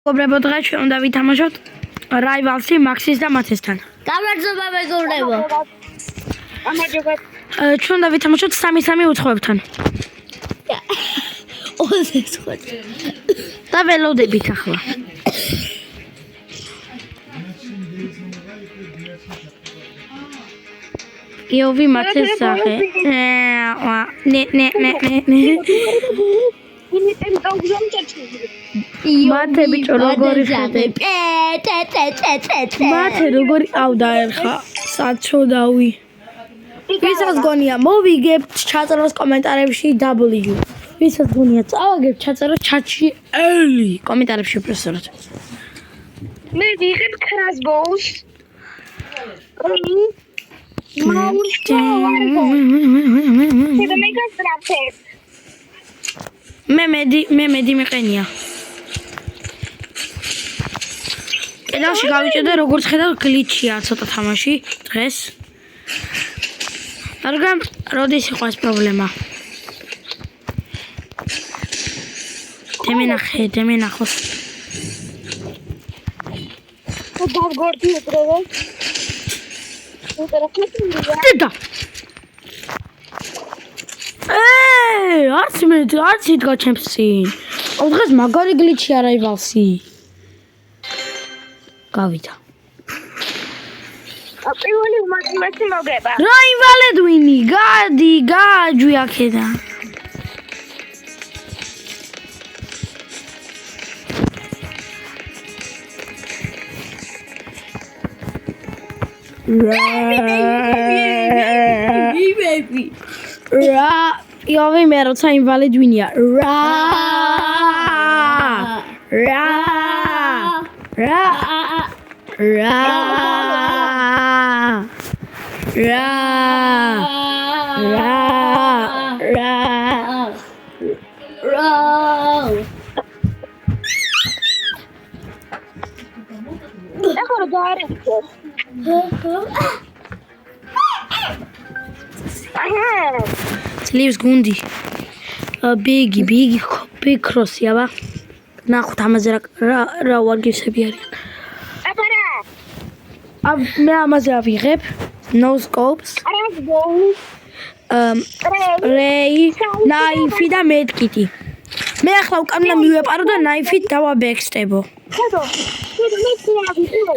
მეგობრებო, დღეს ჩვენ უნდა ვითამაშოთ Rivals-ი Max-ის და მათესთან. გამარჯობა მეგობრებო. გამარჯობა. ჩვენ უნდა ვითამაშოთ 3-3 უცხოებთან. ოზეს ხო. და ველოდებით ახლა. იოვი მათეს სახე. ნე. ინიტემ გავგზავნე. მათე ბიჭო როგორი ხედე? მათე როგორი ავდაერხა საცოდავი. ვისაც გონია მოვიგებთ ჩაწეროს კომენტარებში W. ვისაც გონია წავაგებთ ჩაწეროს ჩატში L კომენტარებში უბრალოდ. მე ვიღებ Crossbows. მე მედი მიყენია. კედელში გავიჭედე როგორც ხედავ გლიჩია ცოტა თამაში დღეს. მაგრამ როდის იყო ეს პრობლემა? დემენახოს. დავგორდი ეგრევე. დედა. არც იდგა ჩემს წინ. დღეს მაგარი გლიჩია Rivals-ი. გავიდა. პირველი უმაგრესი მოგება. რა ინვალიდვინი, გააჯვი აქედან. რა იოვი მე როცა ინვალიდვინია. ახლა გაარეთე. ძლივს გუნდი. big cross-ი აბა. ნახოთ ამაზე რა ვარგისები არიან. მე ამაზე ავიღებ no scopes. spray, knife და medkit-ი. მე ახლა უკან უნდა მივეპარო და knife-ით დავაბექსტებო. ხედო მე ცდილობ.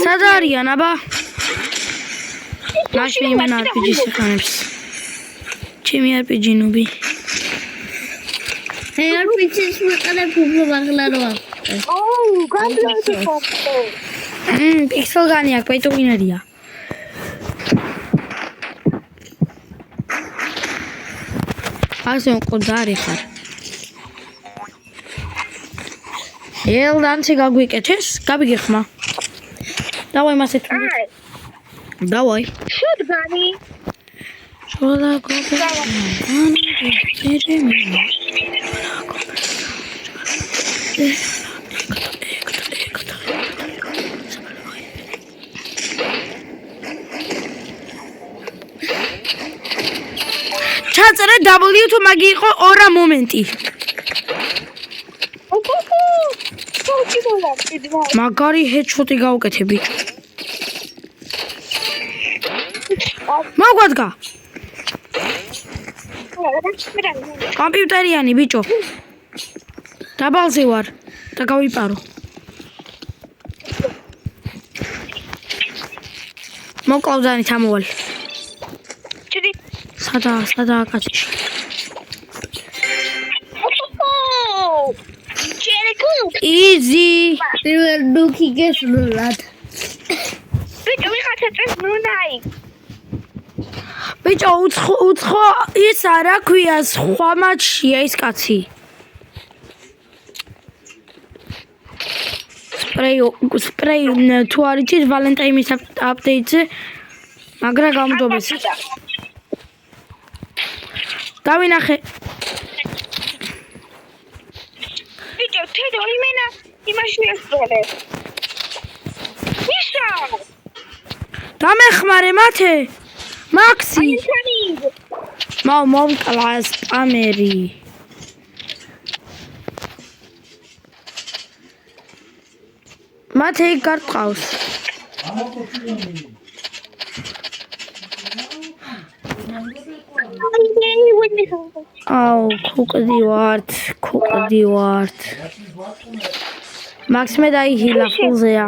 სად არიან აბა? მაშინ იმენ RPG-ს ეხანებს. ჩემი RPG ნუბი. RPG-ს ვიყენებ უფრო მაღლა როა. გამძლეობ. პიქსელგანი აქვს, პეიტუინერია. ასე მყდარი ხარ. ელდანცი გაგვიკეთეს, გავიგე ხმა. დავაი მასე თუ. დავაი. შოდგანი. შოლა გოგო. ჩაწერე W თუ მაგი იყო ორა მომენტი. მაგარი headshot-ი გავუკეთე ბიჭო. მოგვადგა. კომპიუტერიანი ბიჭო. დაბალზე ვარ და გავიპარო. მოკლავდანი თამოვალი. სადა კაცი. Easy. პირველ დუქი გესრულად. ბიჭო ვიღაცა წეს ნუნაი. ბიჭო უცხო ის არა ქვია სხვა მატჩია ის კაცი. სპრეი თუ არიცით ვალენტაინის აპდეიტზე მაგრა გამჯობეს. დავინახე. ბიჭო თედო იმენა იმაში ესწროლე. ისა! დამეხმარე მათე. მაქსი. ისანი. მოვკლა სპამერი. მათე გარტყავს. აუ, ქუკლდივართ. მაქსიმე დაიჰილა ხულზეა.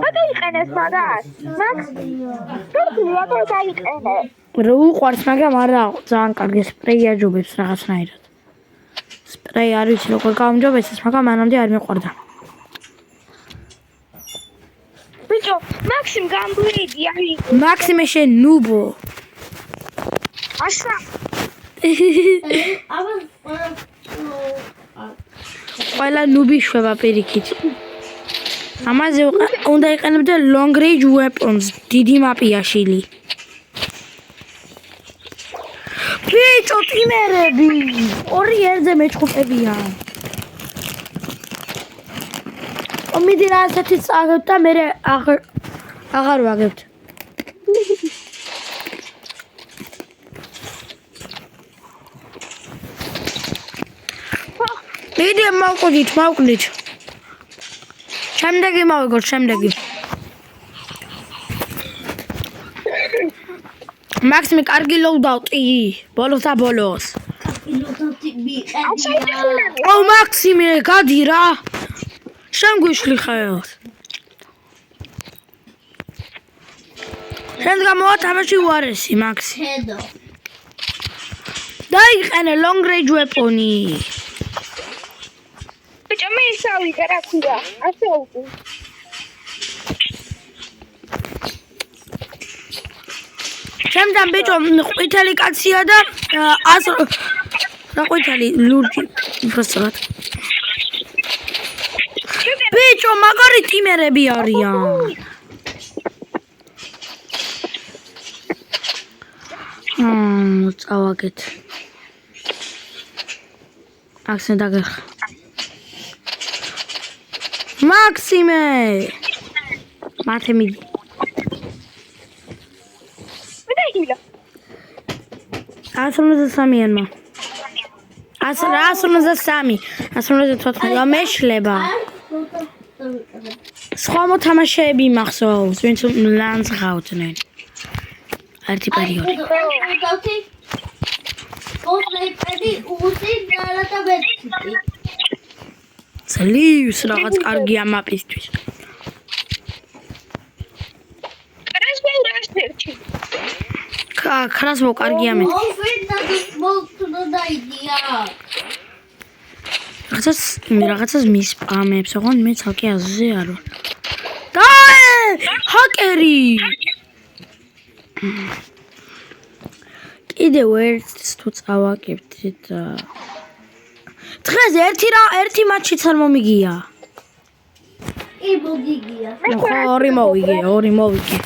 გადაიყენეს მაგას. მაქს. თუ გადაიყენე. რო უყვარს, მაგრამ არა, ძალიან კარგი სპრეი აჯობებს რაღაცნაირად. სპრეი არ ვიცი როგორ გაუმჯობეს, მაგრამ მანამდე არ მიყვარდა. ბიჭო, მაქსიმ გამბლედი აი. მაქსიმე შენ ნუბო. ასა. ყველა ნუბი შვება პირიქით. ამაზე უნდა იყენებდე long range weapons, დიდი მაპიაშილი. ბიჭო, ტიმერები, ორი ერზე მეჩხუტებიან. მიდი რა ასეთი წაგებთ და მე აღარ ვაგებთ. მიდი მოვკვდით. შემდეგი მოვიგოთ, შემდეგი. მაქსიმი კარგი ლოუდაუტი, ბოლოს და ბოლოს. აუ მაქსიმე, გადი რა. შენ გვიშლი ხარ. შენ გამოვათამაში უარესი, მაქსი. ხედო. დაიყენე long range weapon-ი. ბიჭო, მე ისავიდე რა ქვია. ასე უყო. შემდგომ ბიჭო, ყვითელი კაცია და რა ყვითელი ლურჯი უბრალოდ. ბიჭო, მაგარი ტიმერები არიან. წავაგეთ. აქსენ დაგეხ. მაქსიმე! მათე მიდი. მიდაილა. 153-იანმა. 153, 154 მეშლება. სხვა მოთამაშეები მახსოვს, ვინც ლანს ღავდნენ. ერთი პერიოდი. ძლივს რაღაც კარგია მაპისთვის. ქრასბო კარგია მე. რაღაცას მისპამებს, ოღონდ მე ცალკე აზზე არ ვარ. დაე! ჰაკერი! კიდევ ერთს თუ წავაკებთ და დღეს ერთი მატჩიც არ მომიგია. კი მოგიგია. ხო, ორი მოვიგე.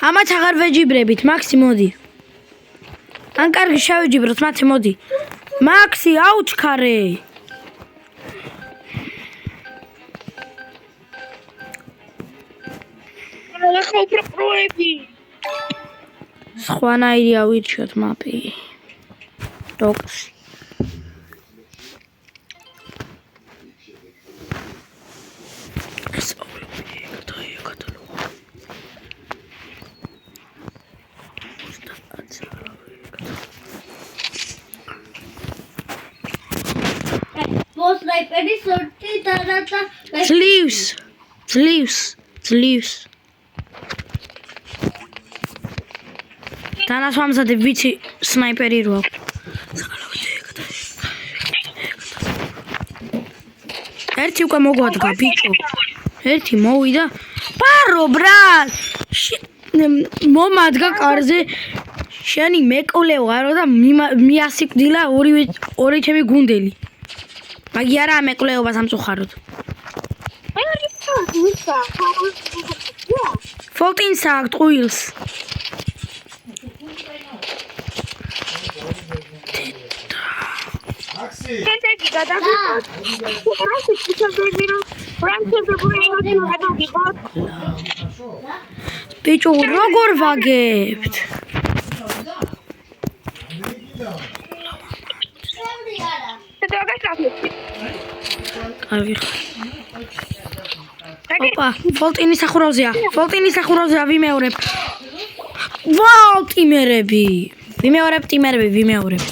ამათ აღარ ვეჯიბრებით, მაქსი მოდი. ან კარგი შევეჯიბროთ, მათე მოდი. მაქსი, აუჩქარე. ახლა უფრო პროები. სხვანაირი ავირჩიოთ მაპი. დოქში. სნაიპერი სორტი და ძლივს. დანასვამზადებ ვიცი სნაიპერი რო აქვს. ერთი უკვე მოგვადგა ბიჭო. ერთი მოვიდა. პარო ბრატ. მომადგა კარზე. შენი მეკოლე ვარო და მიასიკვდილა ორი ჩემი გუნდელი. მაგი არა მეკოლეობას ამწუხაროთ. ფოლტინსა. Faultinsa აქვს ტყუილს. კენტექი გადაგიხოთ. რასი ფიქრობდი რომ ფრანცებზე ბრეინოთი გადაგიხოთ? ბიჭო, როგორ ვაგებთ? კარგი. ოპა, Faultinis სახურავზეა. Faultinis სახურავზეა ვიმეორებ. ვაუ, ტიმერები. ვიმეორებ.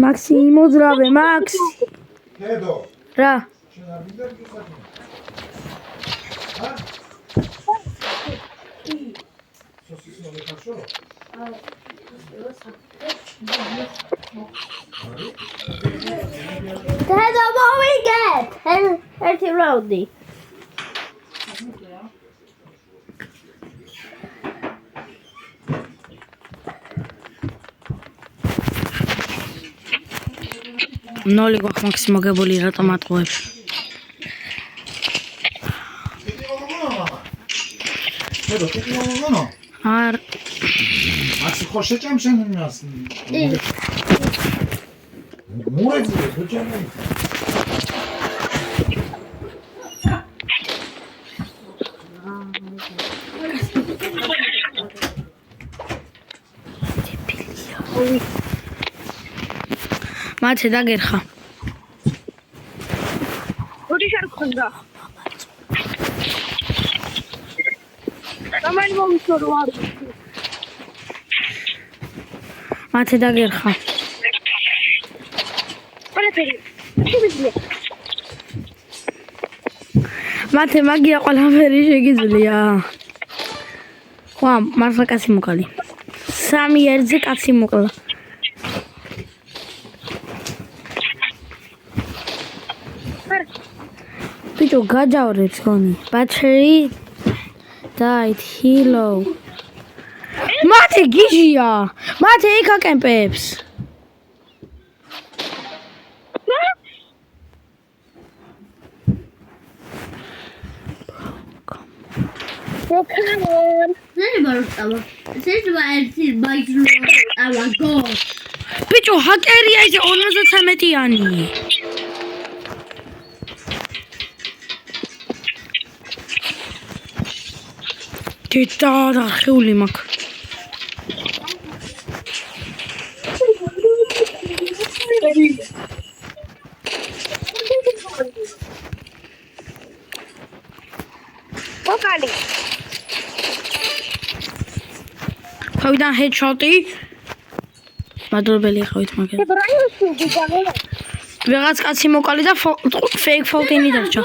მაქსი იმოძრავე, მაქს. დედო, რა? შენ არ გინდა გიხსნა? სოსის მოლეკაშო? Dada, what we get? Here's the roadie. ნოლი გვაქვს მაქსი მოგებული რატომ ატყუებს? დედო, ტიკი მომგონო? არ მაქსი ხო შეჭამ შენ იმას? მურეძე, ბოჭამი. მათე დაგერხა. ორი შარქონდა. გამარი მომისორო არ. მათე დაგერხა. ყველაფერი. შევიძლია. მათე მაგია ყველაფერი შეგიძლია. ვა, მართლა კაცი მოკალი. 3 ერთზე კაცი მოკლა. ბიჭო, გაჯავრებს გონი. Battery died. Hello. მათე გიჟია. მათე იქა კემპებს. Come on. ბიჭო, ჰაკერია ეს 53-იანი. დედა დახეული მაქვს. მოკალი. თავიდან headshot-ი. მადლობელი ხავით მაგას. ბრაიოსი გიგანე. ვიღაც კაცი მოკალი და fake Faultini დარჩა.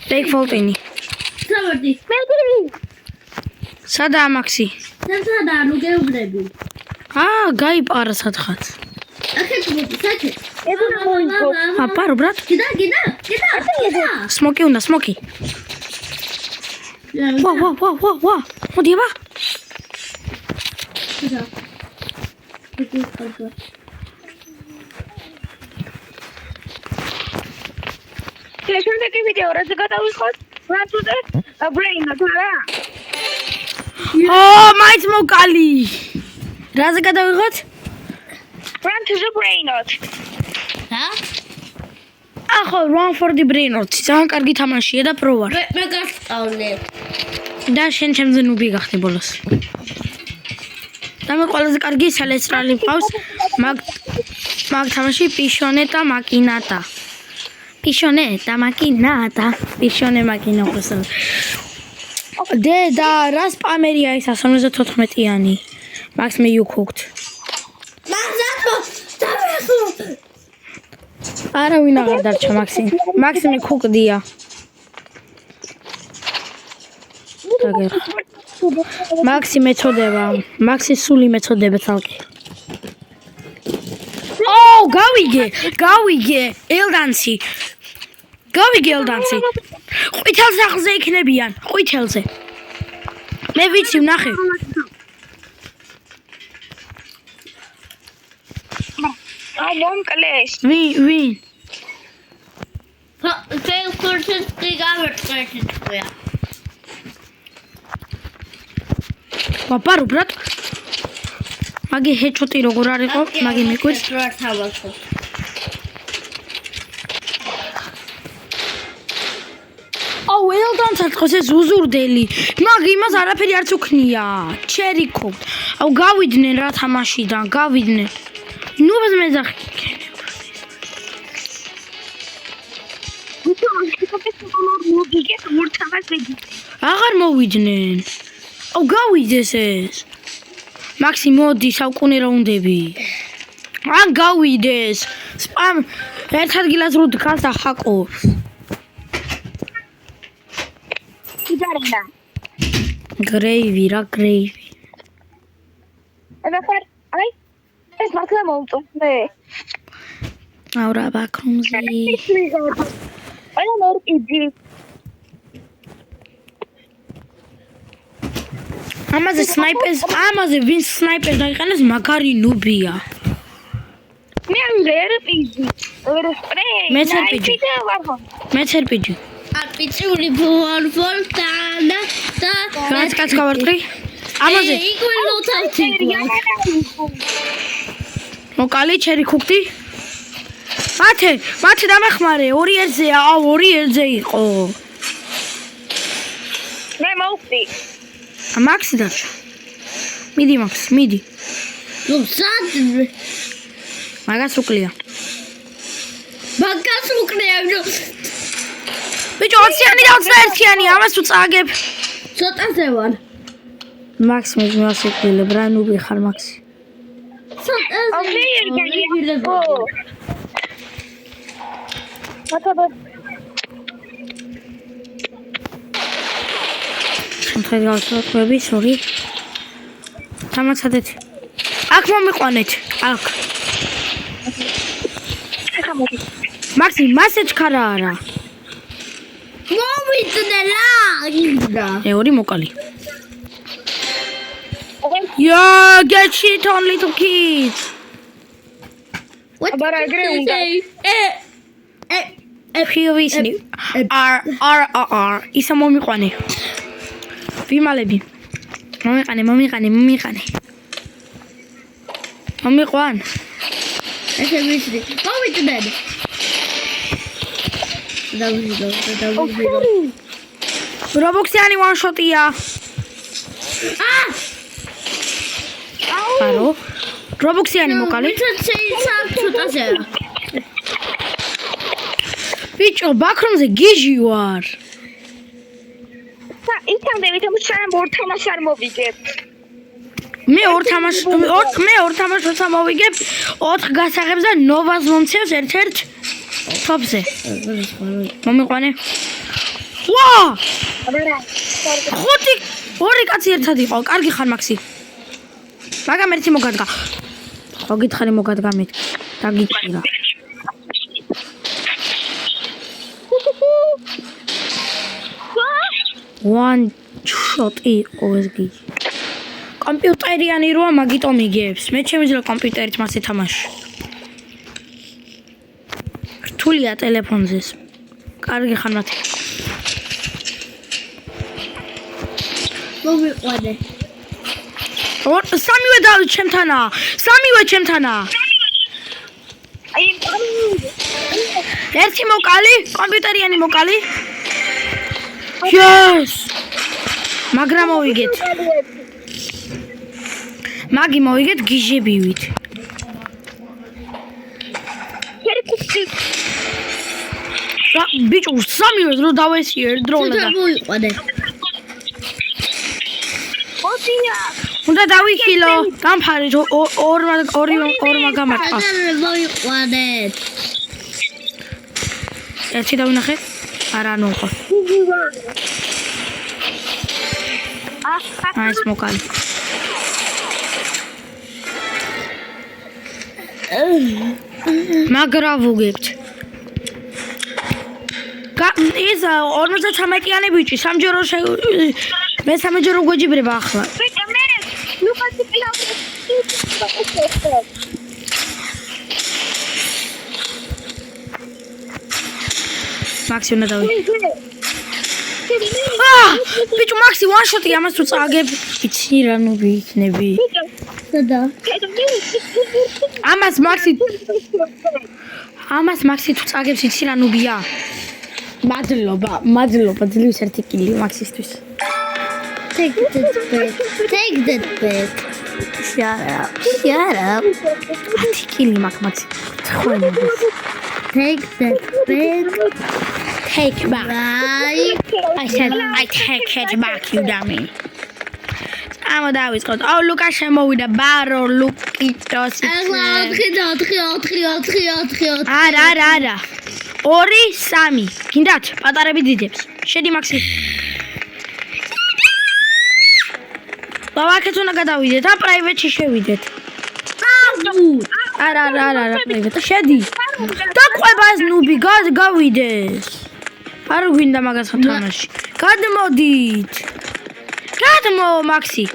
Fake Faultini. Sabardi. სადაა მაქსი? Sada, nu geubrები. გაიპარა სათხაც. აქეთ მოდი, საჩე. აპარო ბრატ. კიდა. სმოკი უნდა, სმოკი. ვა. მოდი აბა. კიდა. შემდეგი ვიდეო რაზე გადავიხოთ? ფრანცუზე ბრეინოთი რა? მაიც მოკალი. რაზე გადავიღოთ? ფრანცუზე ბრეინოთი. რა? ახო, run for the brainrot. ძალიან კარგი თამაშია და პრო ვარ. მე გასწავლე. და შენ ჩემზე ნუბი გახდი ბოლოს. და მე ყველაზე კარგი სალესტრალი მყავს. მაგ თამაში პიშონე და მაკინატა. პიშონე მაკინა ხოსა. დედა, რა სპამერია ის 74-იანი. Max me you cooked. არა ვინ აღარ დარჩა მაქსი. მაქსი მე ქუկდია. მაქსი მეწოდება. მაქსი სული მეწოდება თალკი. გავიგე. ელდანსი. ყვითელ სახლზე იქნებიან. ყვითელზე. მე ვიცი ვნახე. მომკლეს. ვინ? Fail Kursus gearbeitet früher. ვაპარო ბრატ მაგი ჰეჩოტი როგორ არ იყო მაგი მიკვირს აუ ელდან საწყოს ეს უზურდელი მაგი იმას არაფერი არც უქნია ჩერიკო აუ გავიდნენ რა თამაშიდან გავიდნენ ნუ მეზახი აღარ მოვიდნენ აუ გავიდეს ეს მაქსი მოდი საუკუნე რაუნდები ან გავიდეს სპამ ერთ ადგილას რო დგას და ხაკობს იდარენა გრეივი რა გრეივი ეხლა აი ეს მაგა მომწონე აუ რა ბაქრუმზი აი ნორ იდი ამაზე სნაიპერს ამაზე ვინ სნაიპერს დაიყენებს მაგარი ნუბია მე ვერ პიჯი ვერ სპრეი მეც არ პიჯი. მეც ერპიჯი Აბიცული ვოლტანა და რაც კაც გავარტყი ამაზე იკვინო თავი. მოკალი ჩერი ხუქტი მათე დამეხმარე 2-1-ზეა აუ 2-1-ზე იყო მე მოვხდი მაქსი დარჩა მიდი მაქსი მიდი ნუ სად მაგას უკლია მაგას უკნია ბიჭო 20-იანი და 21-იანი ამას თუ წააგებ ცოტაზე ვარ მაქსი მე მოსიკლებ რა ნუბი ხარ მაქსი ცოტაზე შემთხვევით გავსვეთები სორი თამაცადეთ აქ მომიყვანეთ აქ მაქსი მასე ჩქარა არა მოვიძნე რა იგდა მეორე მოკალი Yeah, get shit on little kids. აბა რა ეგრე უნდა POV-სნი R ისა მომიყვანე ვიმალები მომიყანე მომიყვან ესე ვიცი მოვიძნე დავიძო რობოქსიანი one shot-ია არო რობოქსიანი მოკალი ცოტაზე ბიჭო ბაქრომზე გიჟი ვარ ითამდე შენ ორ თამაშს არ მოვიგებ მე ორ თამაშს როცა მოვიგებ 4 გასაღებს და ნოვას მომცევს ერთ-ერთ თოპზე მომიყვანე ვა ხუთი ორი კაცი ერთად იყო კარგი ხარ მაქსი მაგამ ერთი მოგადგა ხო გითხარი მოგადგა მე დაგიჭირა one shot იყო ეს გიჟი კომპიუტერიანი როა მაგიტომ იგებს მე შემიძლია კომპიუტერით მასე თამაში რთულია ტელეფონზე კარგი ხარ მათი მოვიყვანე სამივე ჩემთანა აი ერთი მოკალი კომპიუტერიანი მოკალი yes მაგრამ მოვიგეთ მაგი მოვიგეთ გიჟებივით ბიჭო სამივე დრო დავესიე ერთდროულად მოვიყვანე უნდა დავიხილო გამფარეთ ორმა გამარტყა მოვიყვანეთ ერთი დავინახე არა ნუ ხო აი ეს მოკალი მაგრა ვუგებთ ეს 53-იანი ბიჭი სამჯერო მე სამჯერო გვეჯიბრება ახლა მაქსი უნდა დავიდე. ბიჭო მაქსი one shot-ი ამას თუ წაგებ, იცი რა ნუბი იქნები. სადა? ამას მაქსი თუ წაგებს, იცი რა ნუბია. მადლობა, ძლივს ერთი კილი მაქსისთვის. Take that back. Shut up. 10 კილი მაქსი. Take that back. Take back. Right. I said I take it back, you dummy. I'm a Davis called. Oh, look, I shall with the barrel. Look, it does it. Ara. Ori, Sami. Kindat, პატარები დიდებს. შედი მაქსი. ბავაკეთ უნდა გადავიდეთ, პრაივეტში შევიდეთ. არა, პრაივეტ. შედი. დაყვება ეს ნუბი, გავიდეს. არ გვინდა მაგას თამაში. გადმოდით. გადმო მაქსი.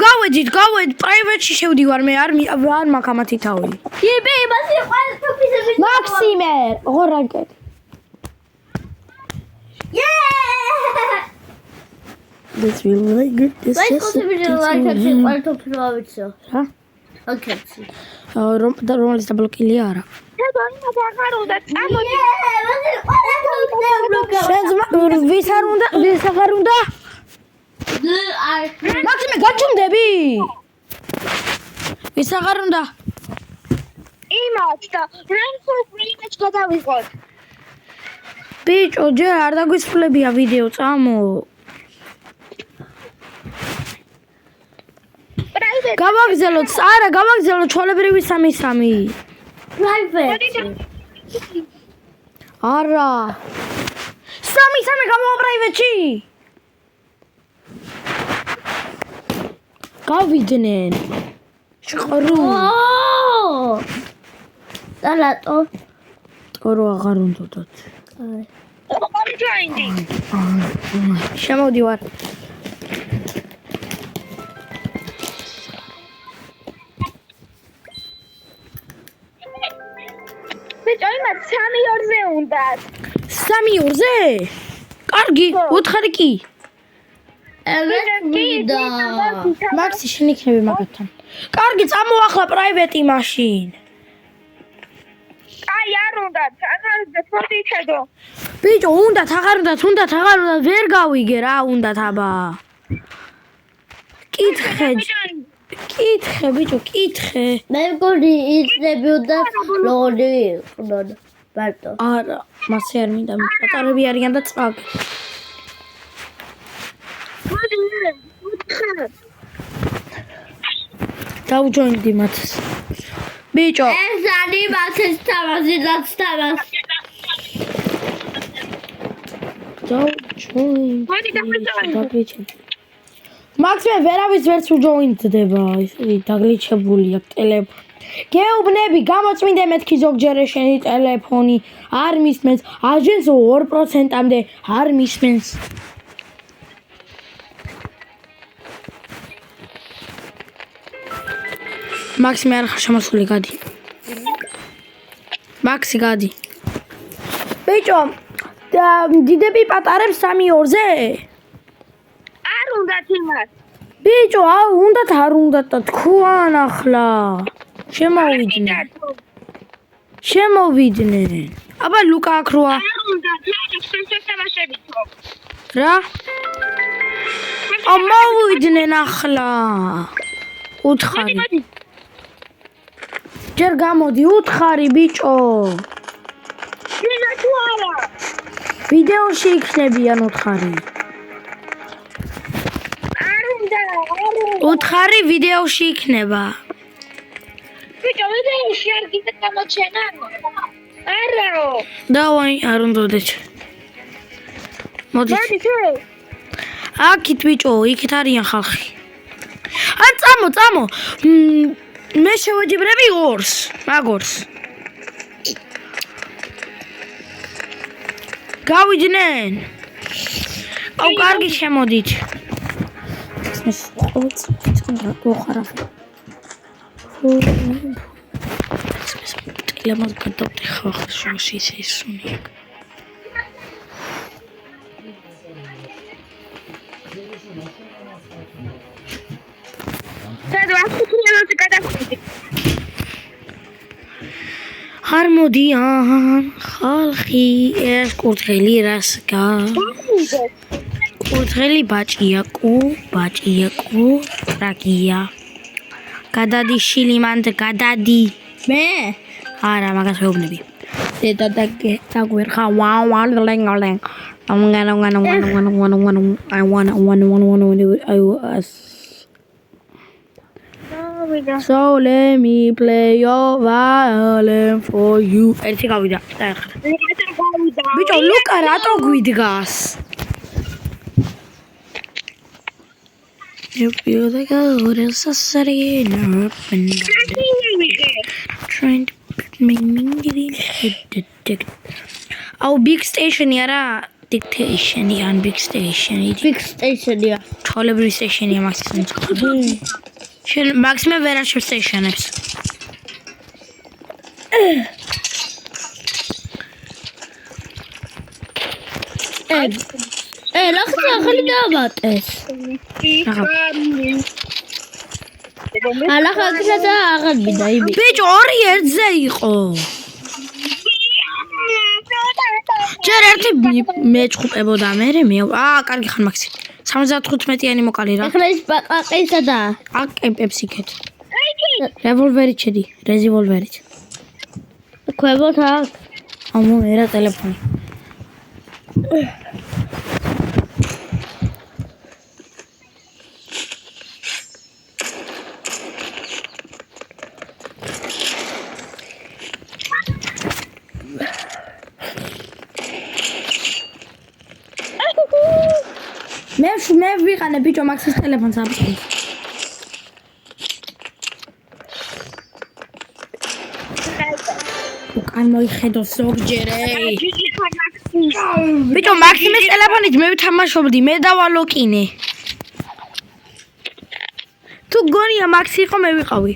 გავედით, პრაივეტში შევდივარ მე, არ მაქვს ამათი თავი. მაქსიმე, ღორაკეთ. This will be really good. This Let's is go to the light and see what to provide. Huh? Okay. რომლის დაბლოკილი არა. ვის აღარ უნდა? მაქსიმე გაჩუმდები. ვის აღარ უნდა? იმათ და რანხოს პრინც გადავიღოთ. ბიჭო, ჯერ არ დაგვისრულებია ვიდეო, წამო. გავაგზავნოთ, ჩოლებრივი 3-3. Private. არა. 3-3 გამოვა პრაივეტში. გავიდნენ. შყრო. Oh. Dalato. ყორო აღარ უნდათ. Joined. შემოვდივარ. იმათ 3-2-ზე უნდა. 3-2-ზე? კარგი, 4 კი. მაქსი შენ იქნები მაგათთან. კარგი, წამოახლა პრაივეტი მაშინ. აი არ უნდა, აღარ დაწოდითედო. ბიჭო, უნდათ, აღარ ვერ გავიგე რა უნდათ აბა. კითხე ბიჭო, კითხე. მე მგონი იწნებოდა ლოდი ხდოდა. ბარტო. არა, მასე არ მინდა, პატარები არიან და წაგ. დავჯოინდი მათ. ბიჭო, ეს არის მათეს თამაში. დავჯოინდი. მაქსიმე ვერავის ვერც უჯოინდდება, ისე დაგლიჩებული აქვს ტელეფონი. გეუბნები, გამოწმინდე მეთქი ზოგჯერ შენი ტელეფონი, არ მისმენს, აჯენს 2%-მდე არ მისმენს. მაქსიმე არ ხარ შემოსული, გადი. მაქსი, გადი. ბიჭო, დიდები პატარებს 3-2-ზე? არ უნდა იმათ. ბიჭო, უნდათ არ უნდათ და თქვან ახლა. შემოვიდნენ. აბა ლუკა აქ როა. არ უნდა, თამაშებითო. რა? მოვიდნენ ახლა. უთხარი. ჯერ გამოდი, უთხარი ბიჭო. მინდა თუ არა. ვიდეოში იქნებიან უთხარი. უთხარი ვიდეოში იქნება. ბიჭო, ვიდეოში არ გინდა გამოჩენა? არა. დავაი, არ უნდათ. მოდი. აქეთ ბიჭო, იქით არიან ხალხი. წამო. მე შევეჯიბრები 2-ს, მაგორს. გავიდნენ. კარგი შემოდით. ეს ყოველწლიურად ხარაფი. ტელემოს გადავტეხა ხალხში ისე ისუნია. არ მოდიან ხალხი ეს კურთხელი რას გა კურთხელი ბაჭია კუ რაგია გადადი შილიმანდ გადადი მე არა მაგას ვეუბნები დედა დაგვერხა ვავალენგალენ I So let me play your violin for you. ერთი გავიდა. დაეხლა. ბიჭო, ლუკა რატო გვიდგას? You feel like a little society in a open trying to make Oh, big station არა dictation ან big station big station-ია. ჩოლებრივი station-ია მაქსიმუმ. შენ მაქსიმუმ ვერაში station-ებს. ლახტა ახალი დააბატეს. ლახტა და აღარ მინდა იმი. ბიჭო, ორი ერთზე იყო. ჯერ ერთი მეჭყუპებოდა მე კარგი ხარ მაქსი 75-იანი მოკალი რა ახლა ის ბაყაყისა და აქ კემპებს იქეთ რევოლვერით შედი რეზივოლვერით ქვებოთ აქ ამო ერა ტელეფონი მე ვიყანე ბიჭო მაქსის ტელეფონს აბსოლუტურად. უკან მოიხედო ზოგჯერე. ბიჭო მაქსიმის ტელეფონით მე ვთამაშობდი, მე დავალოკინე. თუ გონია მაქსი იყო მე ვიყავი.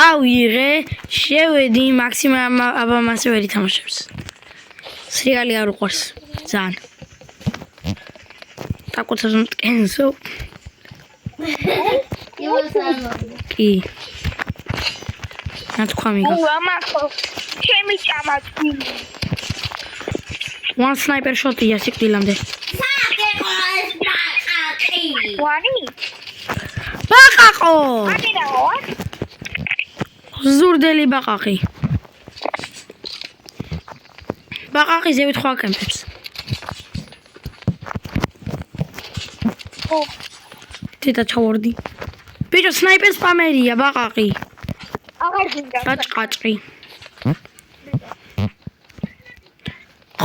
ავიღე, შევედი მაქსიმ აბამას ვერ ითამაშებს. სრიალი არ უყვარს. ძალიან. საკუთარ მტკენსო. კი. ნათქვა მიგა. ამახო. ჩემი ჭამათი. One sniper shot-ია სიკვდილამდე. ვანი? ბაყაყო! ვანი რა? ზურდელი ბაყაყი. ბაყაყი ზევით ხო აკემპებს. დედა ჩავორდი. ბიჭო სნაიპერ სპამერია ბაყაყი. აღარ გინდა. გაჭყაჭყი.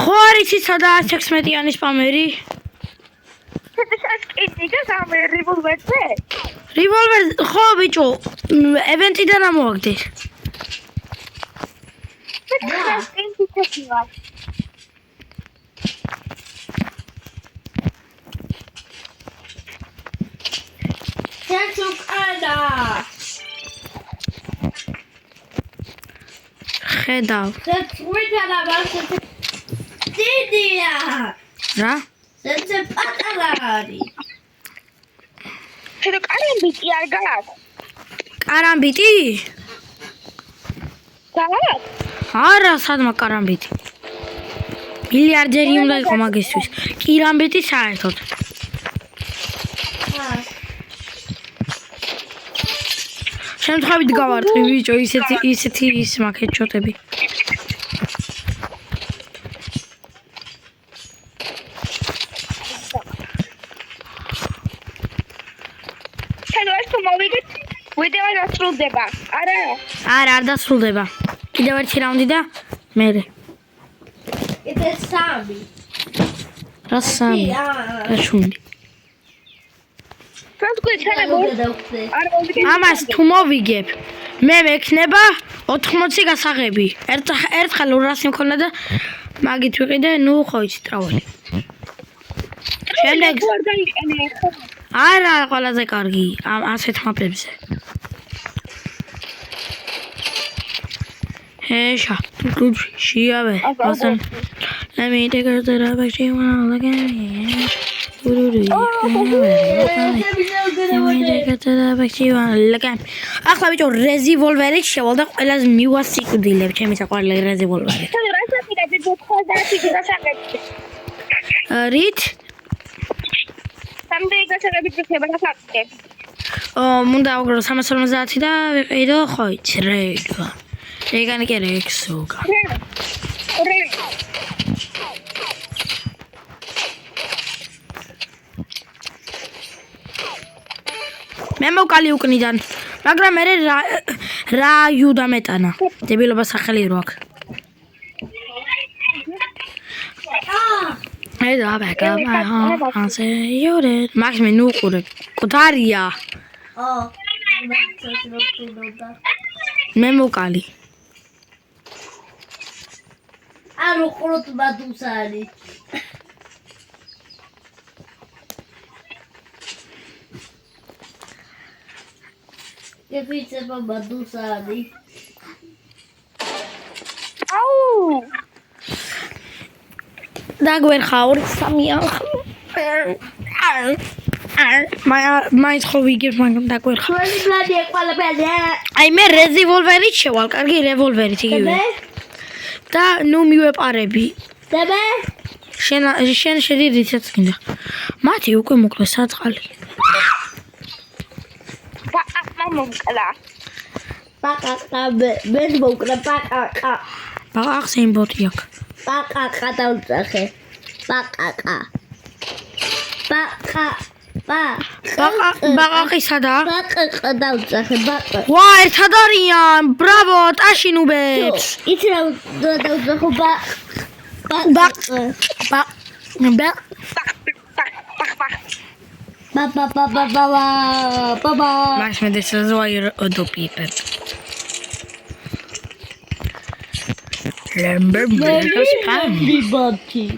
ხო არის ისა და 16-იანი სპამერი? ეს და სამი რივოლვერზე? რივოლვერ ხო ბიჭო ევენტიდან ამოაგდეს. ხედავ. დიდია. რა? ზეცე პატარა არის. შენ კარამბიტი არ გაქვს? კარამბიტი? გაქვს? არა, სადმა კარამბიტი. მილიარდერი უნდა იყო მაგისთვის. კირამბიტი საერთოდ. შემთხვევით გავარტყი ბიჭო, ისეთი ის მაქვს ჩოტები. ვიდეო დასრულდება. არა. არა, არ დასრულდება. კიდევ ერთი რაუნდი და მერე. ეს სამი. რა სამი? რა შუნდი. ამას თუ მოვიგებ, მე მექნება 80 გასაღები. ერთხელ 200 მქონდა და მაგით ვიყიდე, ნუ ხო იცი ტრავალი. შემდეგ არა, ყველაზე კარგი ამ ასეთ მაპებზე. ეშა, თუ შეავე. Let me take her to the back, she wanna look at me. ახლა ბიჭო რეზივოლვერი შევალდა ყველაზე მივა სიკვდილებ ჩემი საყვარელი რეზივოლვერი რით მუნდა აღგრო 350 და ვიყიდო ხო იცი რეგა ეგანი კი რექსოგა მე მოვკალი უკნიდან მაგრამ მე რა იუდა მეტანა დებილობა სახელი რო აქვს ედა ბაკა ანსე იურე მაგ მე ნუ ყურე კუთარია მე მოვკალი ანუ ყუროთ ბადუსარი Gefeitsება ბადუსარი აუ დაგვერხაურ სამია მაინც ხო ვიგებ მაგრამ დაგვერხა ჩვენი პლანი ეყვალებია აი მე რეზივოლვერით შევალ კარგი რევოლვერით იგივე და ნუ მივეპარები დებე შენ შედი რითაც გინდა მათი უკვე მოკლე საწყალი მომკლა პაკაკა მე მოკრა პაკაკა ბაღს იმბოთი აქვს პაკაკა დავწახე პაკაკა ბაღი სადაა პაკაკა დავწახე პაკაკა ვა ერთად არიან ბრავო ტაშინუბებს იცი რა დავწახო Baba. Max, this is why you're Odo people. Remember, everybody.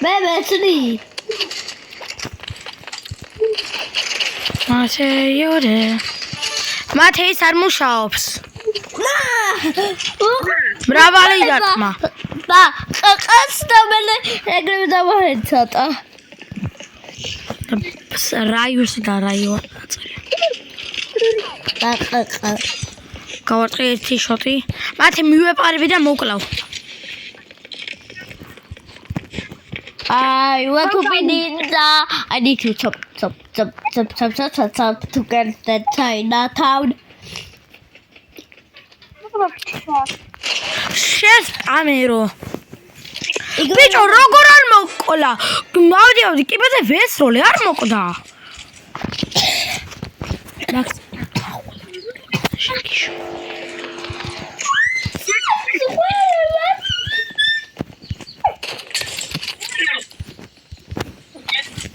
Baby, actually. I say you're there. Matei sarmushaops. Bravo, Lidatma. ყაკასდა მე ეგრევე დავაეცატა რაიუსი და რაიო აწერი ყაკა გავარტყე ერთი შოტი მათი მივეპარები და მოკლავ I want to be ninja. I need to chop to get that Chinatown. Chef Amero. Bicho, როგორ არ მოკლა? მოვიდიოდი, კიბეზე ვესროლე არ მოკდა. Max.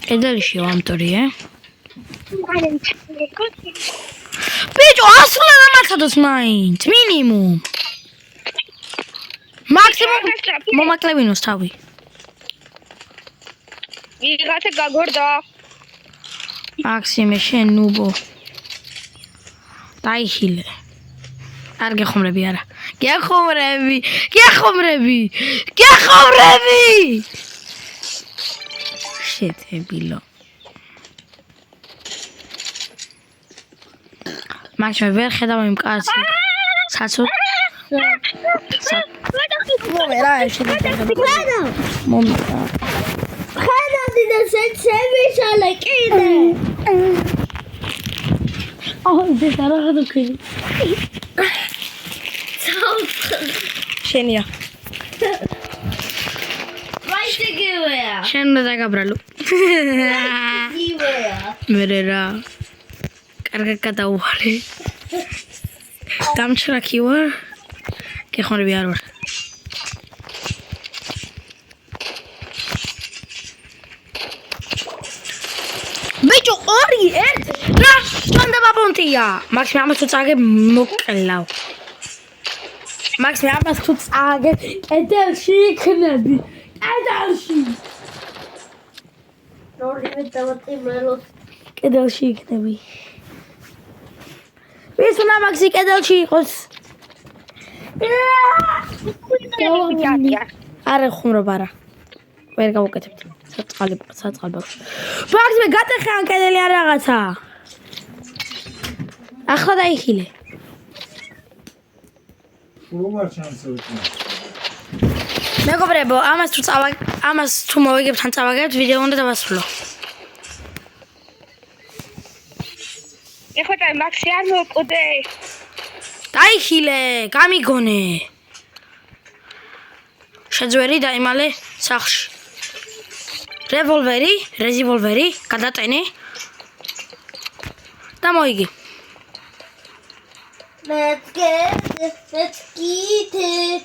კედელში ვამტორი, Bicho, ასვლა დამახადოს მაინც, მინიმუმ. Максимум მომაკლევინოს თავი. ვიღაცა გაგორდა. მაქსიმე შენ ნუბო. დაიხილე. არ გეხომრები არა. გეხომრები. შეთებილო. მაქსიმე ვერ ხედავ იმ კაცს. საცო Momera, Momera. Ხანა დიდა შეჩევიშა ლეკინე. ეს არა ხდოქი. შენია. ვაიჩიგეა. შენ და დაგაბრალო. იგეა. მერე რა. კარგად გადაუვალე. დამჩრა კი ვარ. გეხმარები არ ვარ. ბიჭო, ორი, ერთი. რა, ჩონდა ბაბონტია. მაქსიმე ამას თუ წაგე მოკლავ. მაქსიმე ამას თუ წაგე, კედელში იქნები. კედელში. ნორდივე დავატიმელოს. კედელში იქნები. ვის უნდა მაქსი კედელში იყოს? არა ხუმრობ არა. ვერ გავუკეთებთ. საწყალ ბავშვი. ბავშვი გატეხე ან კედელი არ რაღაცა. ახლა დაიხილე. რომ არ ჩანცევთ. მეგობრებო, ამას თუ მოვიგებთ ან წავაგებთ, ვიდეო უნდა დავასრულო. ეხლა მაქსი არ მოვკვდე. დაიხილე, გამიგონე. შეძვერი დაიმალე სახლში. რეზოლვერი, გადატენე. და მოიგი. Let's eat it.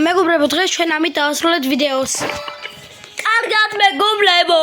მეგობრებო, დღეს ჩვენ ამით დავასრულეთ ვიდეოს. კარგად მეგობრებო.